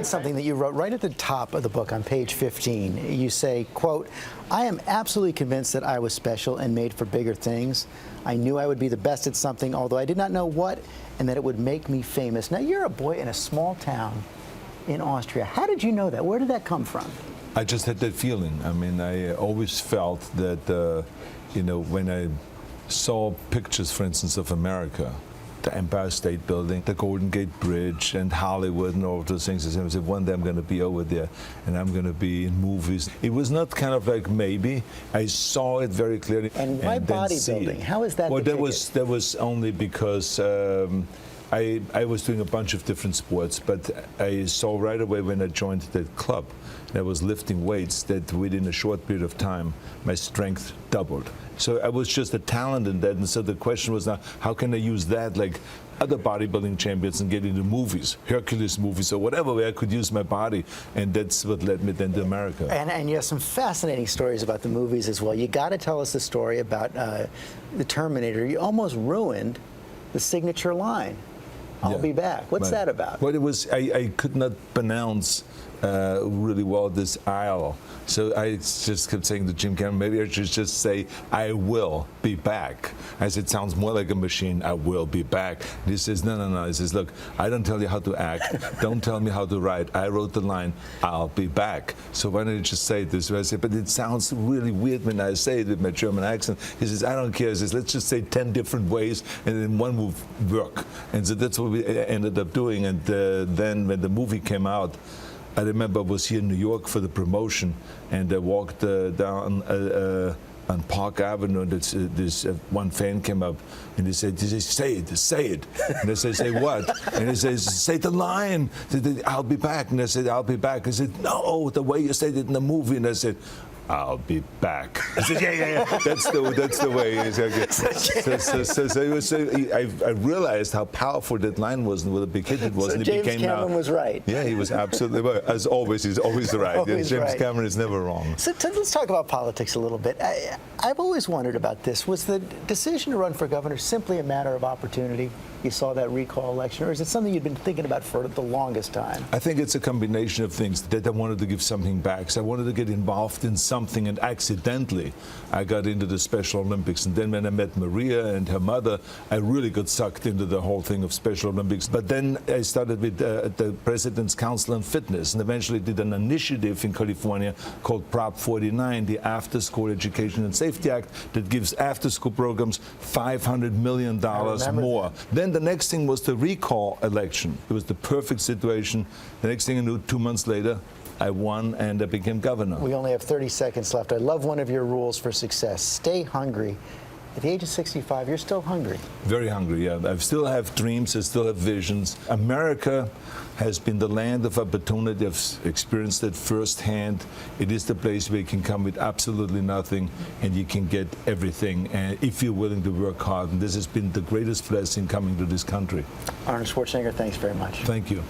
read something that you wrote right at the top of the book on page 15. You say, quote, "I am absolutely convinced that I was special and made for bigger things. I knew I would be the best at something, although I did not know what, and that it would make me famous." Now, you're a boy in a small town in Austria. How did you know that? Where did that come from? I just had that feeling. I mean, I always felt that, when I saw pictures, for instance, of America, the Empire State Building, the Golden Gate Bridge, and Hollywood, and all those things. I said, one day I'm going to be over there, and I'm going to be in movies. It was not kind of like maybe. I saw it very clearly. And why bodybuilding? How is that? Well, that was only because I was doing a bunch of different sports, but I saw right away when I joined that club, and I was lifting weights, that within a short period of time, my strength doubled. So I was just a talent in that, and so the question was now, how can I use that like other bodybuilding champions and get into movies, Hercules movies or whatever, where I could use my body, and that's what led me then to America. And you have some fascinating stories about the movies as well. You got to tell us the story about the Terminator. You almost ruined the signature line. I'll be back. What's that about? Well, it was, I could not pronounce really well this "I'll," so I just kept saying to Jim Cameron, maybe I should just say, "I will be back." I said, it sounds more like a machine. I will be back. And he says, no. He says, look, I don't tell you how to act. Don't tell me how to write. I wrote the line, "I'll be back." So why don't you just say it this way? I said, but it sounds really weird when I say it with my German accent. He says, I don't care. He says, let's just say 10 different ways, and then one will work. And so that's what we ended up doing. And then when the movie came out, I remember I was here in New York for the promotion, and I walked down on Park Avenue, and this one fan came up, and he said, say it. And I said, say what? And he says, say the line, "I'll be back." And I said, "I'll be back." I said, no, the way you said it in the movie. And I said, "I'll be back." I said, yeah. That's the way. I realized how powerful that line was and what a big hit it was. So and James Cameron was right. Yeah, he was absolutely right. As always, he's always right. Always James right. Cameron is never wrong. So let's talk about politics a little bit. I've always wondered about this. Was the decision to run for governor simply a matter of opportunity? You saw that recall election, or is it something you've been thinking about for the longest time? I think it's a combination of things that I wanted to give something back. So I wanted to get involved in something, and accidentally I got into the Special Olympics. And then when I met Maria and her mother, I really got sucked into the whole thing of Special Olympics. But then I started with the President's Council on Fitness, and eventually did an initiative in California called Prop 49, the After School Education and Safety Act, that gives after-school programs $500 million more. Then the next thing was the recall election. It was the perfect situation. The next thing I knew, 2 months later, I won and I became governor. We only have 30 seconds left. I love one of your rules for success. Stay hungry. At the age of 65, you're still hungry. Very hungry, yeah. I still have dreams, I still have visions. America has been the land of opportunity. I've experienced it firsthand. It is the place where you can come with absolutely nothing and you can get everything, and if you're willing to work hard. And this has been the greatest blessing coming to this country. Arnold Schwarzenegger, thanks very much. Thank you.